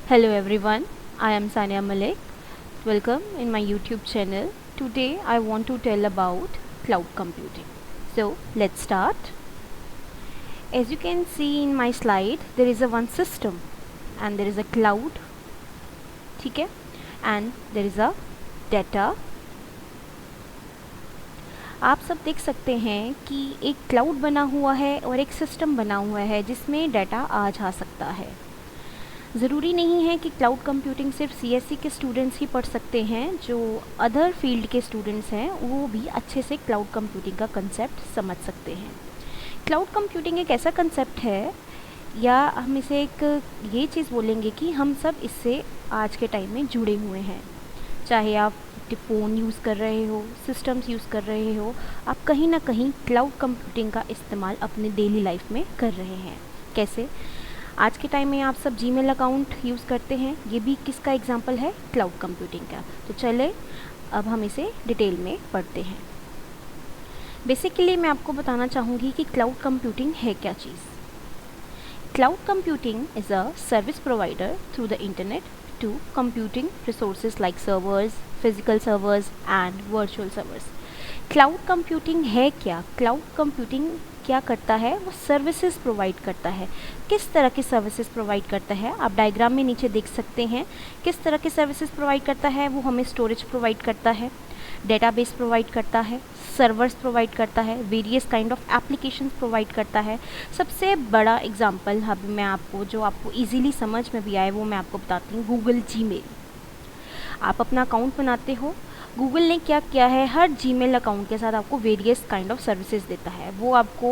Hello everyone, I am Sania Malik. Welcome in my YouTube channel. Today I want to tell about cloud computing. So let's start. As you can see in my slide, there is a one system and there is a cloud, ठीक है, and there is a data. आप सब देख सकते हैं कि एक cloud बना हुआ है और एक सिस्टम बना हुआ है जिसमें डाटा आ जा सकता है. ज़रूरी नहीं है कि क्लाउड कंप्यूटिंग सिर्फ सीएससी के स्टूडेंट्स ही पढ़ सकते हैं. जो अदर फील्ड के स्टूडेंट्स हैं वो भी अच्छे से क्लाउड कंप्यूटिंग का कंसेप्ट समझ सकते हैं. क्लाउड कंप्यूटिंग एक ऐसा कंसेप्ट है, या हम इसे एक ये चीज़ बोलेंगे कि हम सब इससे आज के टाइम में जुड़े हुए हैं. चाहे आप फ़ोन यूज़ कर रहे हो, सिस्टम्स यूज़ कर रहे हो, आप कहीं ना कहीं क्लाउड कंप्यूटिंग का इस्तेमाल अपने डेली लाइफ में कर रहे हैं. कैसे? आज के टाइम में आप सब जीमेल अकाउंट यूज़ करते हैं, ये भी किसका एग्जांपल है? क्लाउड कंप्यूटिंग का. तो चले अब हम इसे डिटेल में पढ़ते हैं. बेसिकली मैं आपको बताना चाहूँगी कि क्लाउड कंप्यूटिंग है क्या चीज़. Cloud computing is a service provider through the internet to computing resources like servers, physical servers and virtual servers. Cloud computing है क्या? क्लाउड कंप्यूटिंग क्या करता है? वो सर्विसेज प्रोवाइड करता है. किस तरह की सर्विसेज प्रोवाइड करता है? आप डायग्राम में नीचे देख सकते हैं किस तरह की सर्विसेज प्रोवाइड करता है. वो हमें स्टोरेज प्रोवाइड करता है, डेटाबेस प्रोवाइड करता है, सर्वर्स प्रोवाइड करता है, various kind of applications provide करता है. सबसे बड़ा एग्जांपल अब मैं आपको जो आपको इजीली समझ में भी आए वो मैं आपको बताती हूँ. Google Gmail. आप अपना अकाउंट बनाते हो. गूगल ने क्या किया है, हर जीमेल अकाउंट के साथ आपको वेरियस काइंड ऑफ सर्विसेज देता है. वो आपको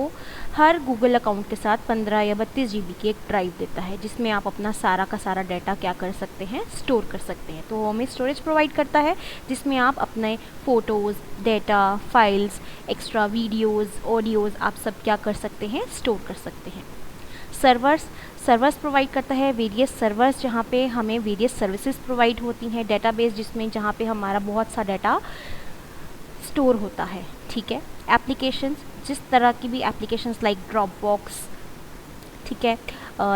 हर गूगल अकाउंट के साथ 15 या 32 GB की एक ड्राइव देता है जिसमें आप अपना सारा का सारा डाटा क्या कर सकते हैं, स्टोर कर सकते हैं. तो वो हमें स्टोरेज प्रोवाइड करता है जिसमें आप अपने photos, data, files, extra videos, audios आप सब क्या कर सकते हैं, स्टोर कर सकते हैं. सर्वर्स प्रोवाइड करता है, वेरियस सर्वर्स जहाँ पे हमें वेरियस सर्विसेज प्रोवाइड होती हैं. डेटाबेस जिसमें जहाँ पे हमारा बहुत सा डाटा स्टोर होता है. ठीक है. एप्लीकेशंस, जिस तरह की भी एप्लीकेशंस लाइक ड्रॉपबॉक्स, ठीक है,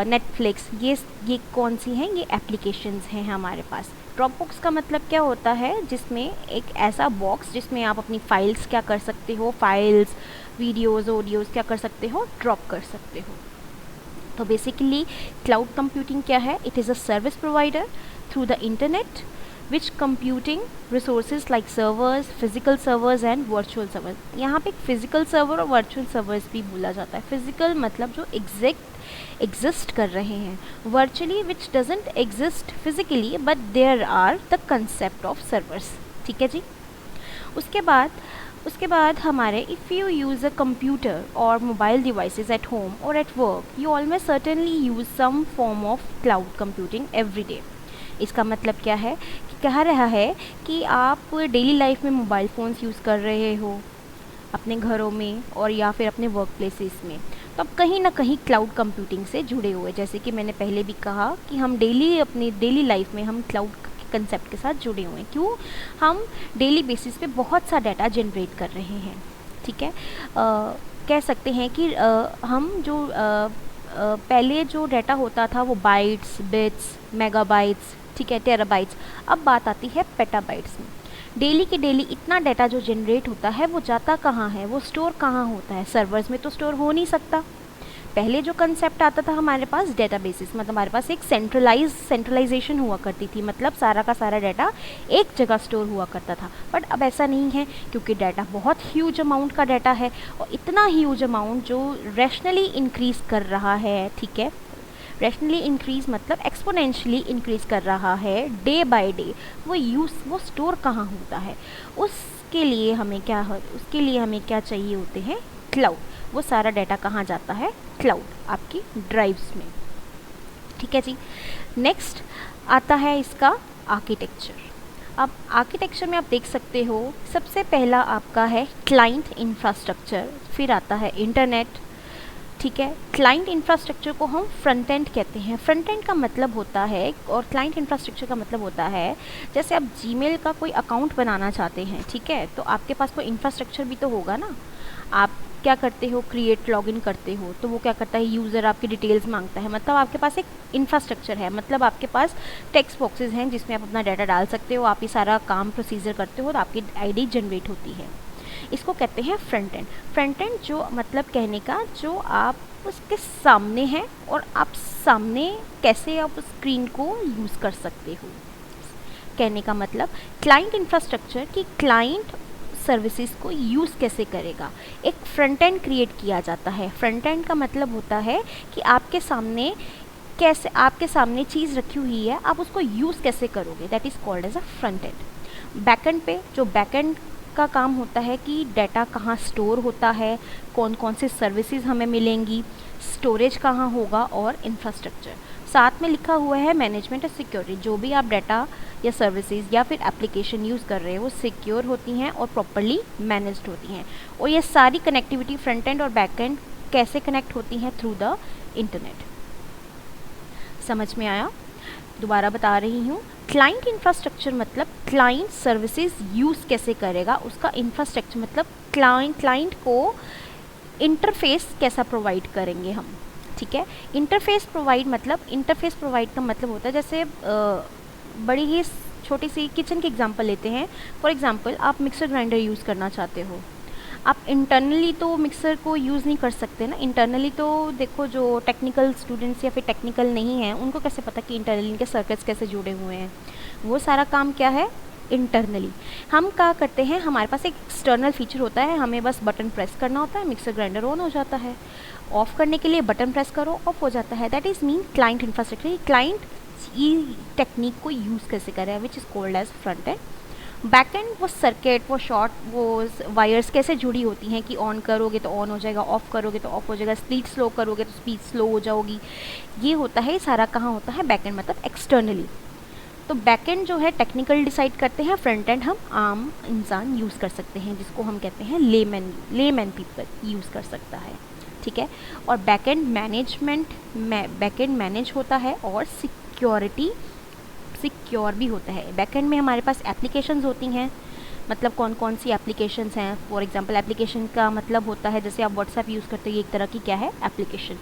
नेटफ्लिक्स, ये कौन सी हैं? ये एप्लीकेशंस हैं हमारे पास. ड्रॉपबॉक्स का मतलब क्या होता है? जिसमें एक ऐसा बॉक्स जिसमें आप अपनी फाइल्स क्या कर सकते हो, फाइल्स, वीडियोज़, ऑडियोज़ क्या कर सकते हो, ड्रॉप कर सकते हो. तो बेसिकली क्लाउड कंप्यूटिंग क्या है? It is a service provider through the internet which computing resources like servers, physical servers and virtual servers. यहाँ पे फिजिकल सर्वर और वर्चुअल सर्वर्स भी बोला जाता है. फिजिकल मतलब जो एग्जिस्ट कर रहे हैं, virtually which doesn't exist physically but there are the concept of servers. ठीक है जी. उसके बाद हमारे if you use a computer और मोबाइल डिवाइसेस एट होम और at work, you almost certainly use some form of cloud computing every day. इसका मतलब क्या है कि कह रहा है कि आप डेली लाइफ में मोबाइल फ़ोन्स यूज़ कर रहे हो अपने घरों में और या फिर अपने वर्क प्लेसेस में, तो आप कहीं ना कहीं क्लाउड कंप्यूटिंग से जुड़े हुए. जैसे कि मैंने पहले भी कहा कि हम अपनी डेली लाइफ में हम क्लाउड कंसेप्ट के साथ जुड़े हुए हैं. क्यों? हम डेली बेसिस पे बहुत सा डाटा जनरेट कर रहे हैं. ठीक है. कह सकते हैं कि हम जो पहले जो डाटा होता था वो बाइट्स, बिट्स, मेगाबाइट्स, ठीक है, टेराबाइट्स. अब बात आती है पेटाबाइट्स में. डेली के डेली इतना डाटा जो जनरेट होता है वो जाता कहाँ है, वो स्टोर कहाँ होता है? सर्वर्स में तो स्टोर हो नहीं सकता. पहले जो कंसेप्ट आता था हमारे पास डेटाबेसिस, मतलब हमारे पास एक सेंट्रलाइजेशन हुआ करती थी, मतलब सारा का सारा डाटा एक जगह स्टोर हुआ करता था. बट अब ऐसा नहीं है क्योंकि डाटा बहुत ह्यूज अमाउंट का डाटा है और इतना ह्यूज अमाउंट जो रैशनली इंक्रीज़ कर रहा है. ठीक है. रैशनली इंक्रीज़ मतलब एक्सपोनेंशियली इंक्रीज़ कर रहा है डे बाय डे. वो स्टोर कहाँ होता है? उसके लिए हमें क्या चाहिए होते हैं? क्लाउड. वो सारा डाटा कहाँ जाता है? क्लाउड, आपकी ड्राइव्स में. ठीक है जी. नेक्स्ट आता है इसका आर्किटेक्चर. अब आर्किटेक्चर में आप देख सकते हो सबसे पहला आपका है क्लाइंट इंफ्रास्ट्रक्चर, फिर आता है इंटरनेट. ठीक है. क्लाइंट इंफ्रास्ट्रक्चर को हम फ्रंट एंड कहते हैं. फ्रंट एंड का मतलब होता है और क्लाइंट इंफ्रास्ट्रक्चर का मतलब होता है जैसे आप जीमेल का कोई अकाउंट बनाना चाहते हैं. ठीक है. तो आपके पास कोई इंफ्रास्ट्रक्चर भी तो होगा ना. आप क्या करते हो, क्रिएट लॉगिन करते हो तो वो क्या करता है, यूज़र आपकी डिटेल्स मांगता है, मतलब आपके पास एक इंफ्रास्ट्रक्चर है, मतलब आपके पास टेक्स्ट बॉक्सेस हैं जिसमें आप अपना डाटा डाल सकते हो, आप ये सारा काम प्रोसीजर करते हो तो आपकी आईडी जनरेट होती है। इसको कहते हैं फ्रंट एंड। फ्रंट एंड जो मतलब कहने का, जो आप उसके सामने हैं और आप सामने कैसे आप स्क्रीन को यूज़ कर सकते हो। कहने का मतलब क्लाइंट इंफ्रास्ट्रक्चर की क्लाइंट सर्विसेज को यूज़ कैसे करेगा, एक फ्रंट एंड क्रिएट किया जाता है। फ्रंट एंड का मतलब होता है कि आपके सामने कैसे, आपके सामने चीज़ रखी हुई है, आप उसको यूज़ कैसे करोगे, that is called as a front end. Backend पे जो बैकएंड का काम होता है कि डाटा कहाँ स्टोर होता है, कौन कौन से सर्विसेज हमें मिलेंगी, स्टोरेज कहाँ होगा और इंफ्रास्ट्रक्चर। साथ में लिखा हुआ है मैनेजमेंट और सिक्योरिटी, जो भी आप डाटा या सर्विसेज या फिर एप्लीकेशन यूज़ कर रहे हो वो सिक्योर होती हैं और प्रॉपरली मैनेज्ड होती हैं। और ये सारी कनेक्टिविटी फ्रंट एंड और बैक एंड कैसे कनेक्ट होती हैं, थ्रू द इंटरनेट। समझ में आया? दोबारा बता रही हूँ, क्लाइंट इंफ्रास्ट्रक्चर मतलब क्लाइंट सर्विसेज यूज़ कैसे करेगा, उसका इंफ्रास्ट्रक्चर मतलब क्लाइंट को इंटरफेस कैसा प्रोवाइड करेंगे हम। ठीक है, इंटरफेस प्रोवाइड का मतलब होता है, जैसे बड़ी ही छोटी सी किचन की एग्जांपल लेते हैं। फॉर एग्जांपल आप मिक्सर ग्राइंडर यूज़ करना चाहते हो, आप इंटरनली तो मिक्सर को यूज़ नहीं कर सकते ना। इंटरनली तो देखो, जो टेक्निकल स्टूडेंट्स या फिर टेक्निकल नहीं हैं उनको कैसे पता कि इंटरनली इनके सर्किट्स कैसे जुड़े हुए हैं, वो सारा काम क्या है, इंटरनली। हम क्या करते हैं, हमारे पास एक एक्सटर्नल फीचर होता है, हमें बस बटन प्रेस करना होता है, मिक्सर ग्राइंडर ऑन हो जाता है। ऑफ़ करने के लिए बटन प्रेस करो, ऑफ हो जाता है। That is mean client infrastructure. Client ये टेक्निक को यूज़ कैसे करें, which is called as front end. Back end वो सर्किट, वो शॉर्ट, वो वायर्स कैसे जुड़ी होती हैं कि ऑन करोगे तो ऑन हो जाएगा, ऑफ़ करोगे तो ऑफ हो जाएगा, स्पीड स्लो करोगे तो स्पीड स्लो हो जाओगी। ये होता है, सारा कहाँ होता है, बैक एंड मतलब एक्सटर्नली। तो बैक एंड जो है टेक्निकल डिसाइड करते हैं, फ्रंट एंड हम आम इंसान यूज़ कर सकते हैं, जिसको हम कहते हैं लेमैन पीपल यूज़ कर सकता है। ठीक है, और बैक एंड मैनेज होता है और सिक्योर भी होता है। बैकएंड में हमारे पास एप्लीकेशंस होती हैं, मतलब कौन कौन सी एप्लीकेशंस हैं। फॉर एग्जांपल एप्लीकेशन का मतलब होता है, जैसे आप व्हाट्सएप यूज़ करते हो, ये एक तरह की क्या है, एप्लीकेशन।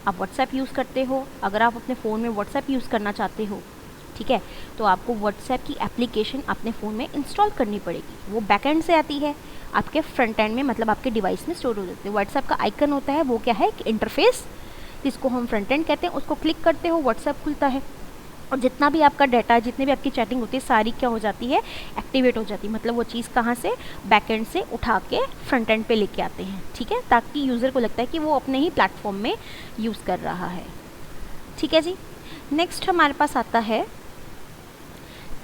आप व्हाट्सएप यूज़ करते हो, अगर आप अपने फ़ोन में व्हाट्सएप यूज़ करना चाहते हो, ठीक है, तो आपको व्हाट्सएप की एप्लीकेशन अपने फ़ोन में इंस्टॉल करनी पड़ेगी। वो बैकएंड से आती है, आपके फ्रंट एंड में मतलब आपके डिवाइस में स्टोर हो जाती है। व्हाट्सएप का आइकन होता है, वो क्या है, इंटरफेस, जिसको हम फ्रंट एंड कहते हैं। उसको क्लिक करते हो, व्हाट्सएप खुलता है, और जितना भी आपका डाटा, जितनी भी आपकी चैटिंग होती है, सारी क्या हो जाती है, एक्टिवेट हो जाती है। मतलब वो चीज़ कहाँ से, बैक एंड से उठा के फ्रंट एंड पे लेके आते हैं। ठीक है, ताकि यूज़र को लगता है कि वो अपने ही प्लेटफॉर्म में यूज़ कर रहा है। ठीक है जी। नेक्स्ट हमारे पास आता है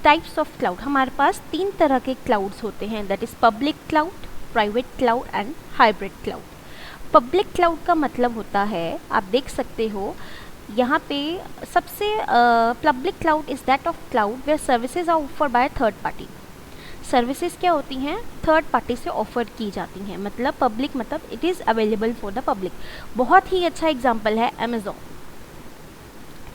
टाइप्स ऑफ क्लाउड। हमारे पास 3 तरह के क्लाउड्स होते हैं, that is public cloud, private cloud and hybrid cloud. Public cloud का मतलब होता है, आप देख सकते हो यहाँ पे सबसे public cloud is that of cloud where services are offer by third party. Services क्या होती हैं, थर्ड पार्टी से ऑफर की जाती हैं। मतलब पब्लिक मतलब it is available for the public. बहुत ही अच्छा एग्जांपल है अमेज़ॉन।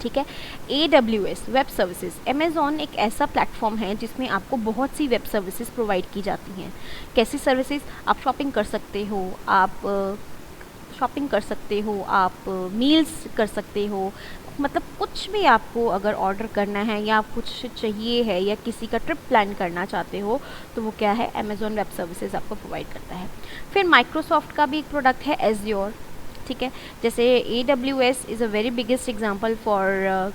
ठीक है, AWS वेब सर्विसेज। अमेज़ॉन एक ऐसा प्लेटफॉर्म है जिसमें आपको बहुत सी वेब सर्विसेज प्रोवाइड की जाती हैं। कैसी सर्विसेज, आप शॉपिंग कर सकते हो, आप मील्स कर सकते हो, मतलब कुछ भी आपको अगर ऑर्डर करना है या कुछ चाहिए है या किसी का ट्रिप प्लान करना चाहते हो, तो वो क्या है, अमेज़ॉन वेब सर्विसेज आपको प्रोवाइड करता है। फिर माइक्रोसॉफ्ट का भी एक प्रोडक्ट है एज़्योर। ठीक है, जैसे AWS is a very biggest example for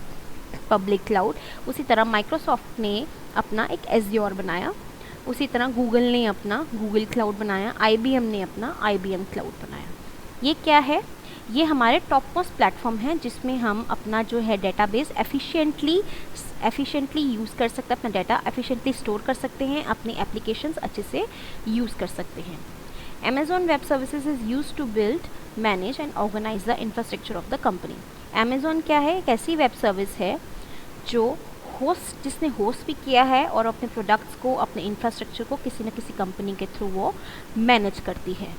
public cloud, उसी तरह माइक्रोसॉफ्ट ने अपना एक एज़्योर बनाया, उसी तरह गूगल ने अपना गूगल क्लाउड बनाया, IBM ने अपना IBM क्लाउड बनाया। ये क्या है, ये हमारे टॉप मोस्ट प्लेटफॉर्म हैं जिसमें हम अपना जो है डेटाबेस एफिशिएंटली यूज़ कर सकते हैं, अपना डाटा एफिशिएंटली स्टोर कर सकते हैं, अपने एप्लीकेशंस अच्छे से यूज़ कर सकते हैं। Amazon Web Services is used to build, manage and organize the infrastructure of the company. Amazon क्या है, एक ऐसी वेब सर्विस है जिसने होस्ट भी किया है और अपने प्रोडक्ट्स को, अपने इंफ्रास्ट्रक्चर को किसी न किसी कंपनी के थ्रू वो मैनेज करती है।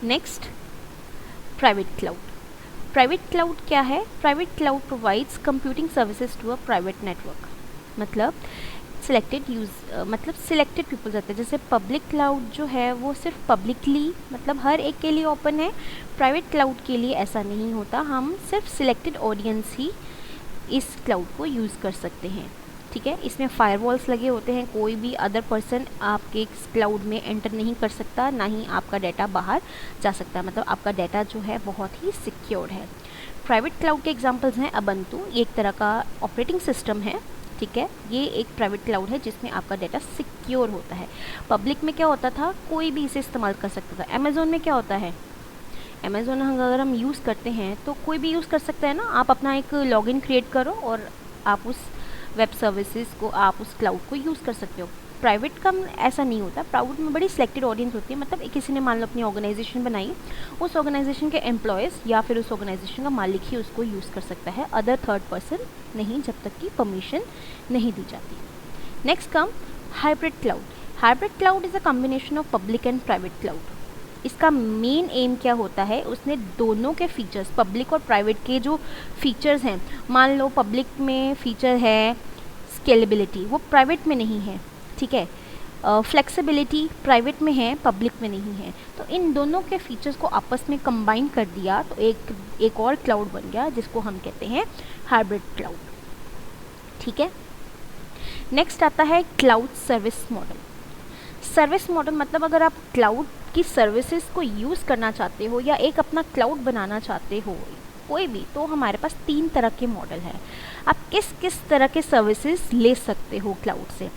Next, private cloud. Private cloud क्या है, private cloud provides computing services to a private network. मतलब सिलेक्टेड मतलब सिलेक्टेड पीपल्स रहते हैं। जैसे पब्लिक क्लाउड जो है वो सिर्फ पब्लिकली मतलब हर एक के लिए ओपन है, प्राइवेट क्लाउड के लिए ऐसा नहीं होता, हम सिर्फ सिलेक्टेड ऑडियंस ही इस क्लाउड को यूज़ कर सकते हैं। ठीक है, इसमें फायरवॉल्स लगे होते हैं, कोई भी अदर पर्सन आपके क्लाउड में एंटर नहीं कर सकता, ना ही आपका डाटा बाहर जा सकता, मतलब आपका डाटा जो है बहुत ही सिक्योर्ड है। प्राइवेट क्लाउड के एग्जांपल्स हैं अबंतु, ये एक तरह का ऑपरेटिंग सिस्टम है। ठीक है, ये एक प्राइवेट क्लाउड है जिसमें आपका डाटा सिक्योर होता है। पब्लिक में क्या होता था, कोई भी इसे इस्तेमाल कर सकता था। अमेज़ोन में क्या होता है, अमेज़ोन अगर हम यूज़ करते हैं तो कोई भी यूज़ कर सकता है ना। आप अपना एक लॉगिन क्रिएट करो और आप उस वेब सर्विसेज को, आप उस क्लाउड को यूज़ कर सकते हो। प्राइवेट का ऐसा नहीं होता, प्राइवेट में बड़ी सिलेक्टेड ऑडियंस होती है, मतलब किसी ने मान लो अपनी ऑर्गेनाइजेशन बनाई, उस ऑर्गेनाइजेशन के एम्प्लॉयज़ या फिर उस ऑर्गेनाइजेशन का मालिक ही उसको यूज़ कर सकता है, अदर थर्ड पर्सन नहीं, जब तक कि परमिशन नहीं दी जाती। Next come hybrid cloud. Hybrid cloud is a combination of public and private cloud. इसका मेन एम क्या होता है, उसने दोनों के फीचर्स, पब्लिक और प्राइवेट के जो फीचर्स हैं, मान लो पब्लिक में फीचर है स्केलेबिलिटी, वो प्राइवेट में नहीं है। ठीक है, फ्लेक्सिबिलिटी प्राइवेट में है, पब्लिक में नहीं है। तो इन दोनों के फीचर्स को आपस में कंबाइन कर दिया तो एक और क्लाउड बन गया जिसको हम कहते हैं हाइब्रिड क्लाउड। ठीक है, नेक्स्ट आता है cloud service model. Service model मतलब अगर आप क्लाउड की सर्विसेज को यूज़ करना चाहते हो या एक अपना क्लाउड बनाना चाहते हो कोई भी, तो हमारे पास 3 तरह के मॉडल हैं। आप किस किस तरह के सर्विसेज ले सकते हो क्लाउड से।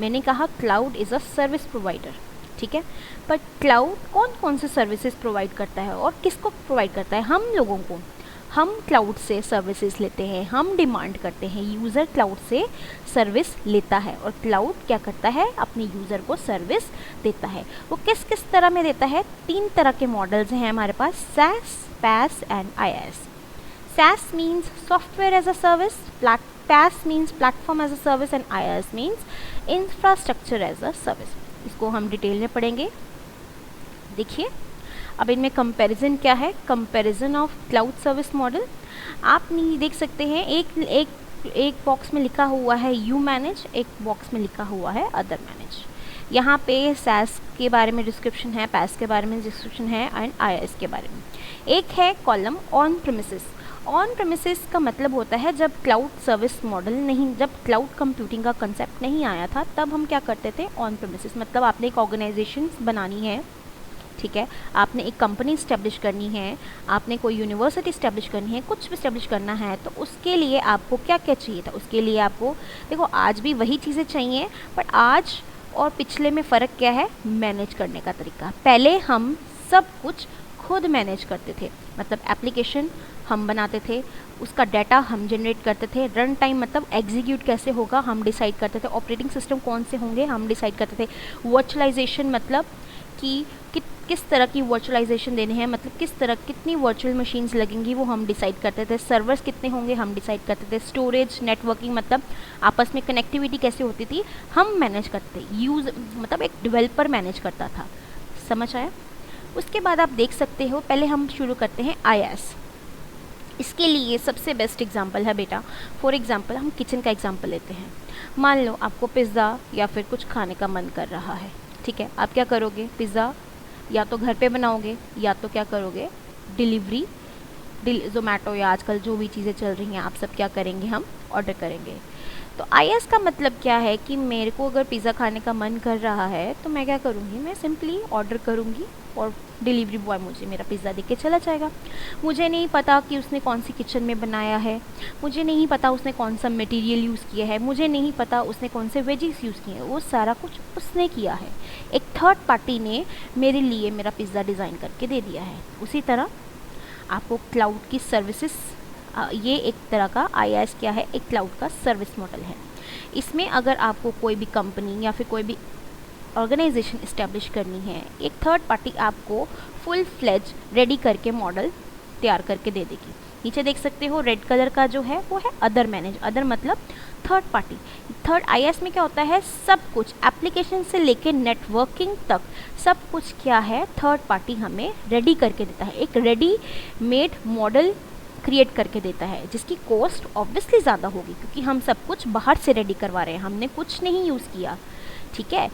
मैंने कहा cloud is a service provider. ठीक है, पर क्लाउड कौन कौन से सर्विसेज प्रोवाइड करता है और किसको प्रोवाइड करता है, हम लोगों को। हम क्लाउड से सर्विसेज लेते हैं, हम डिमांड करते हैं, यूज़र क्लाउड से सर्विस लेता है और क्लाउड क्या करता है, अपने यूज़र को सर्विस देता है। वो किस किस तरह में देता है, 3 तरह के मॉडल्स हैं हमारे पास, SaaS, PaaS and IaaS। SaaS means software as a service, PaaS means platform as a service and IaaS means infrastructure as a service। इसको हम डिटेल में पढ़ेंगे। देखिए अब इनमें कंपैरिजन क्या है, comparison of cloud service model. आप नहीं देख सकते हैं, एक बॉक्स में लिखा हुआ है यू मैनेज, एक बॉक्स में लिखा हुआ है अदर मैनेज। यहाँ पे SaaS के बारे में डिस्क्रिप्शन है, PaaS के बारे में डिस्क्रिप्शन है एंड IaaS के बारे में। एक है column on premises. On premises का मतलब होता है जब क्लाउड सर्विस मॉडल नहीं, जब क्लाउड कंप्यूटिंग का कंसेप्ट नहीं आया था तब हम क्या करते थे, ऑन प्रीमिसेस मतलब आपने एक ऑर्गेनाइजेशन बनानी है। ठीक है, आपने एक कंपनी इस्टेब्लिश करनी है, आपने कोई यूनिवर्सिटी इस्टेब्लिश करनी है, कुछ भी इस्टेब्लिश करना है, तो उसके लिए आपको क्या क्या चाहिए था, उसके लिए आपको देखो आज भी वही चीज़ें चाहिए, बट आज और पिछले में फ़र्क क्या है, मैनेज करने का तरीका। पहले हम सब कुछ खुद मैनेज करते थे, मतलब एप्लीकेशन हम बनाते थे, उसका डाटा हम जनरेट करते थे, रन टाइम मतलब एग्जीक्यूट कैसे होगा हम डिसाइड करते थे, ऑपरेटिंग सिस्टम कौन से होंगे हम डिसाइड करते थे, वर्चुअलाइजेशन मतलब कि किस तरह की वर्चुअलाइजेशन देने हैं, मतलब कितनी वर्चुअल मशीन्स लगेंगी वो हम डिसाइड करते थे, सर्वर्स कितने होंगे हम डिसाइड करते थे, स्टोरेज, नेटवर्किंग मतलब आपस में कनेक्टिविटी कैसे होती थी हम मैनेज करते थे, यूज़ मतलब एक डेवलपर मैनेज करता था। समझ आया। उसके बाद आप देख सकते हो, पहले हम शुरू करते हैं IaaS। इसके लिए सबसे बेस्ट एग्जांपल है बेटा, फॉर एग्जांपल हम किचन का एग्जांपल लेते हैं। मान लो आपको पिज़्ज़ा या फिर कुछ खाने का मन कर रहा है। ठीक है, आप क्या करोगे, पिज़्ज़ा या तो घर पे बनाओगे या तो क्या करोगे, डिलीवरी, ज़ोमैटो या आजकल जो भी चीज़ें चल रही हैं आप सब क्या करेंगे, हम ऑर्डर करेंगे। तो IaaS का मतलब क्या है कि मेरे को अगर पिज़्ज़ा खाने का मन कर रहा है तो मैं क्या करूँगी, मैं सिंपली ऑर्डर करूँगी और डिलीवरी बॉय मुझे मेरा पिज़्ज़ा दे के चला जाएगा। मुझे नहीं पता कि उसने कौन सी किचन में बनाया है, मुझे नहीं पता उसने कौन सा मटेरियल यूज़ किया है, मुझे नहीं पता उसने कौन से वेजिस यूज़ किए हैं, वो सारा कुछ उसने किया है। एक थर्ड पार्टी ने मेरे लिए मेरा पिज़्ज़ा डिज़ाइन करके दे दिया है। उसी तरह आपको क्लाउड की सर्विसेज, ये एक तरह का IaaS क्या है, एक क्लाउड का सर्विस मॉडल है। इसमें अगर आपको कोई भी कंपनी या फिर कोई भी ऑर्गेनाइजेशन इस्टेब्लिश करनी है, एक थर्ड पार्टी आपको फुल फ्लेज रेडी करके मॉडल तैयार करके दे देगी। नीचे देख सकते हो रेड कलर का जो है वो है अदर मैनेज, अदर मतलब थर्ड पार्टी। थर्ड IaaS में क्या होता है, सब कुछ एप्लीकेशन से लेके नेटवर्किंग तक सब कुछ क्या है, थर्ड पार्टी हमें रेडी करके देता है। एक रेडी मेड मॉडल क्रिएट करके देता है, जिसकी कॉस्ट ऑब्वियसली ज़्यादा होगी क्योंकि हम सब कुछ बाहर से रेडी करवा रहे हैं, हमने कुछ नहीं यूज़ किया। ठीक है,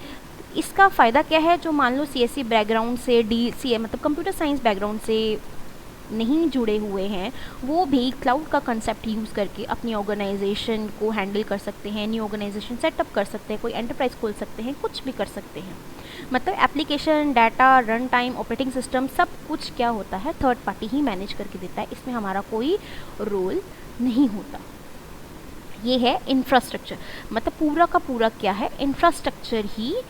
इसका फ़ायदा क्या है, जो मान लो सीएससी बैकग्राउंड से मतलब कंप्यूटर साइंस बैकग्राउंड से नहीं जुड़े हुए हैं, वो भी क्लाउड का कंसेप्ट यूज़ करके अपनी ऑर्गेनाइजेशन को हैंडल कर सकते हैं, न्यू ऑर्गेनाइजेशन सेटअप कर सकते हैं, कोई एंटरप्राइज खोल सकते हैं, कुछ भी कर सकते हैं। मतलब application, data, run time, operating system, सब कुछ क्या होता है, थर्ड पार्टी ही मैनेज करके देता है, इसमें हमारा कोई रोल नहीं होता। ये है इंफ्रास्ट्रक्चर, मतलब पूरा का पूरा क्या है, इंफ्रास्ट्रक्चर ही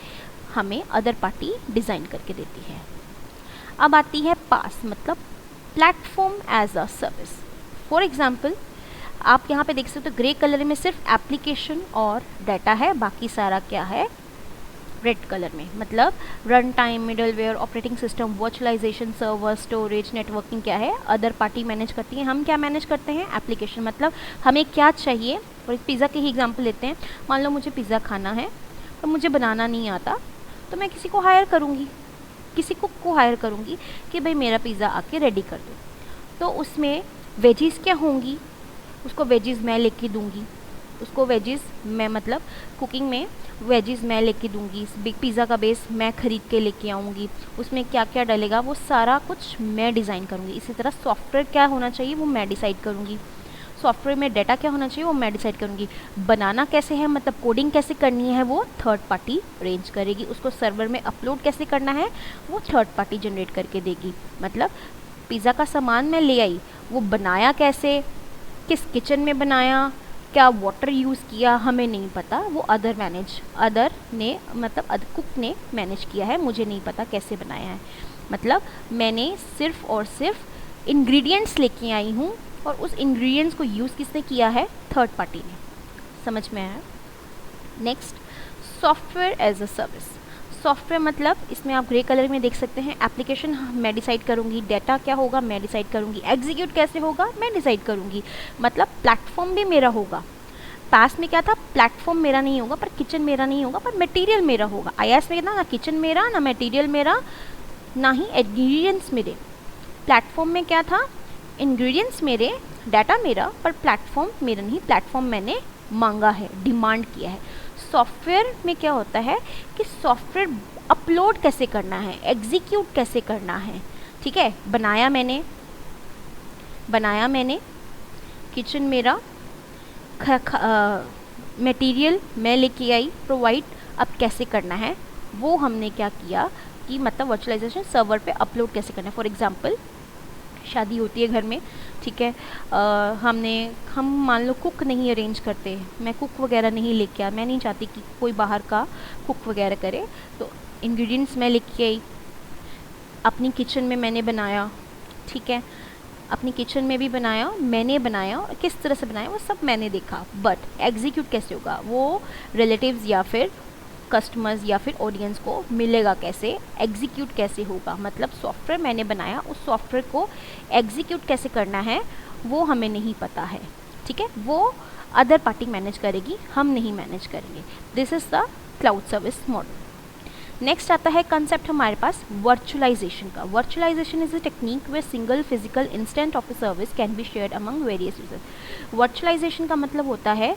हमें अदर पार्टी डिज़ाइन करके देती है। अब आती है पास, मतलब platform as a service. For example आप यहाँ पे देख सकते हो ग्रे कलर में सिर्फ एप्लीकेशन और डाटा है, बाकी सारा क्या है, रेड कलर में, मतलब run time, middleware, operating system, virtualization, server, storage, networking क्या है, अदर पार्टी मैनेज करती है। हम क्या मैनेज करते हैं, एप्लीकेशन, मतलब हमें क्या चाहिए। और इस पिज़्ज़ा के ही एग्जांपल लेते हैं, मान लो मुझे पिज़्ज़ा खाना है और मुझे बनाना नहीं आता, तो मैं किसी को हायर करूँगी, किसी को हायर करूँगी कि भाई मेरा पिज़्ज़ा आके रेडी कर दो। तो उसमें वेजीज़ क्या होंगी, उसको वेजीज़ मैं लेके दूँगी, उसको वेजीज़ मैं, मतलब कुकिंग में वेजीज़ मैं लेके दूँगी, बिग पिज़्ज़ा का बेस मैं ख़रीद के लेके आऊँगी, उसमें क्या क्या डलेगा वो सारा कुछ मैं डिज़ाइन करूँगी। इसी तरह सॉफ्टवेयर क्या होना चाहिए वो मैं डिसाइड करूँगी, सॉफ्टवेयर में डाटा क्या होना चाहिए वो मैं डिसाइड करूँगी, बनाना कैसे है, मतलब कोडिंग कैसे करनी है वो थर्ड पार्टी अरेंज करेगी, उसको सर्वर में अपलोड कैसे करना है वो थर्ड पार्टी जनरेट करके देगी। मतलब पिज़्ज़ा का सामान मैं ले आई, वो बनाया कैसे, किस किचन में बनाया, क्या वाटर यूज़ किया, हमें नहीं पता, वो अदर ने, मतलब कुक ने मैनेज किया है, मुझे नहीं पता कैसे बनाया है। मतलब मैंने सिर्फ और सिर्फ इंग्रेडिएंट्स लेके आई हूँ और उस इंग्रेडिएंट्स को यूज़ किसने किया है, थर्ड पार्टी ने। समझ में आया। Next, software as a service. Software मतलब इसमें आप ग्रे कलर में देख सकते हैं, एप्लीकेशन मैं डिसाइड करूँगी, डाटा क्या होगा मैं डिसाइड करूँगी, एग्जीक्यूट कैसे होगा मैं डिसाइड करूँगी, मतलब प्लेटफॉर्म भी मेरा होगा। पास में क्या था, प्लेटफॉर्म मेरा नहीं होगा पर किचन मेरा नहीं होगा पर मटेरियल मेरा होगा। आईएएस में ना किचन मेरा, ना मटेरियल मेरा, ना ही इंग्रेडिएंट्स मेरे। प्लेटफॉर्म में क्या था, इंग्रेडिएंट्स मेरे, डाटा मेरा, पर प्लेटफॉर्म मेरा नहीं, प्लेटफॉर्म मैंने मांगा है, डिमांड किया है। सॉफ्टवेयर में क्या होता है कि सॉफ्टवेयर अपलोड कैसे करना है, एग्जीक्यूट कैसे करना है। ठीक है, बनाया मैंने, किचन मेरा, मटेरियल मैं लेके आई, प्रोवाइड अब कैसे करना है वो हमने क्या किया कि मतलब वर्चुअलाइजेशन सर्वर पे अपलोड कैसे करना है। फॉर एग्जांपल शादी होती है घर में, ठीक है, हम मान लो कुक नहीं अरेंज करते, मैं कुक वगैरह नहीं लेके आ, मैं नहीं चाहती कि कोई बाहर का कुक वगैरह करे, तो इंग्रेडिएंट्स मैं लेके आई, अपनी किचन में मैंने बनाया। ठीक है, अपनी किचन में भी बनाया, मैंने बनाया, और किस तरह से बनाया वो सब मैंने देखा, बट एग्जीक्यूट कैसे होगा वो रिलेटिव्स या फिर कस्टमर्स या फिर ऑडियंस को मिलेगा कैसे, एग्जीक्यूट कैसे होगा, मतलब सॉफ्टवेयर मैंने बनाया, उस सॉफ्टवेयर को एग्जीक्यूट कैसे करना है वो हमें नहीं पता है। ठीक है, वो अदर पार्टी मैनेज करेगी, हम नहीं मैनेज करेंगे। This is the cloud service model. Next आता है कंसेप्ट हमारे पास वर्चुअलाइजेशन का। Virtualization is a technique way single physical instant of a service can be shared among various users. Virtualization का मतलब होता है,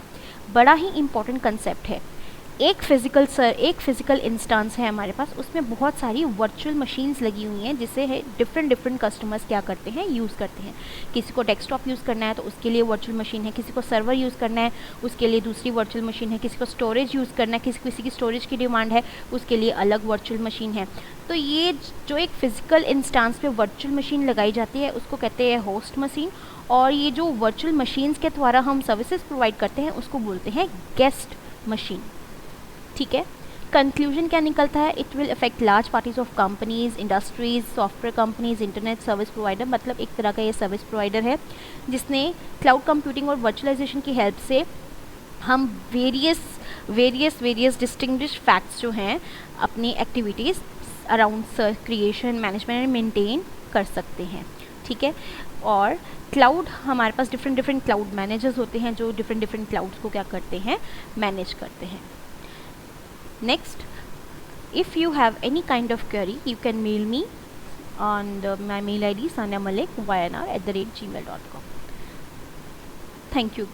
बड़ा ही इंपॉर्टेंट कंसेप्ट है, एक फिजिकल इंस्टेंस है हमारे पास, उसमें बहुत सारी वर्चुअल मशीन्स लगी हुई हैं, जिसे है डिफरेंट कस्टमर्स क्या करते हैं, यूज़ करते हैं। किसी को डेस्कटॉप यूज़ करना है तो उसके लिए वर्चुअल मशीन है, किसी को सर्वर यूज़ करना है उसके लिए दूसरी वर्चुअल मशीन है, किसी को स्टोरेज यूज़ करना है, किसी की स्टोरेज की डिमांड है उसके लिए अलग वर्चुअल मशीन है। तो ये जो एक फिजिकल इंस्टेंस पे वर्चुअल मशीन लगाई जाती है उसको कहते हैं होस्ट मशीन, और ये जो वर्चुअल मशीन्स के द्वारा हम सर्विसेज प्रोवाइड करते हैं उसको बोलते हैं गेस्ट मशीन। ठीक है, कंक्लूजन क्या निकलता है, it will affect large parties of companies, industries, software companies, internet service provider, मतलब एक तरह का ये सर्विस प्रोवाइडर है जिसने क्लाउड कंप्यूटिंग और वर्चुअलाइजेशन की हेल्प से हम वेरियस डिस्टिंग्विश फैक्ट्स जो हैं अपनी activities around creation, management and maintain कर सकते हैं। ठीक है, और क्लाउड हमारे पास डिफरेंट क्लाउड मैनेजर्स होते हैं जो डिफरेंट क्लाउड्स को क्या करते हैं, मैनेज करते हैं। Next, if you have any kind of query, you can mail me on my mail ID sanamalik@gmail.com. Thank you.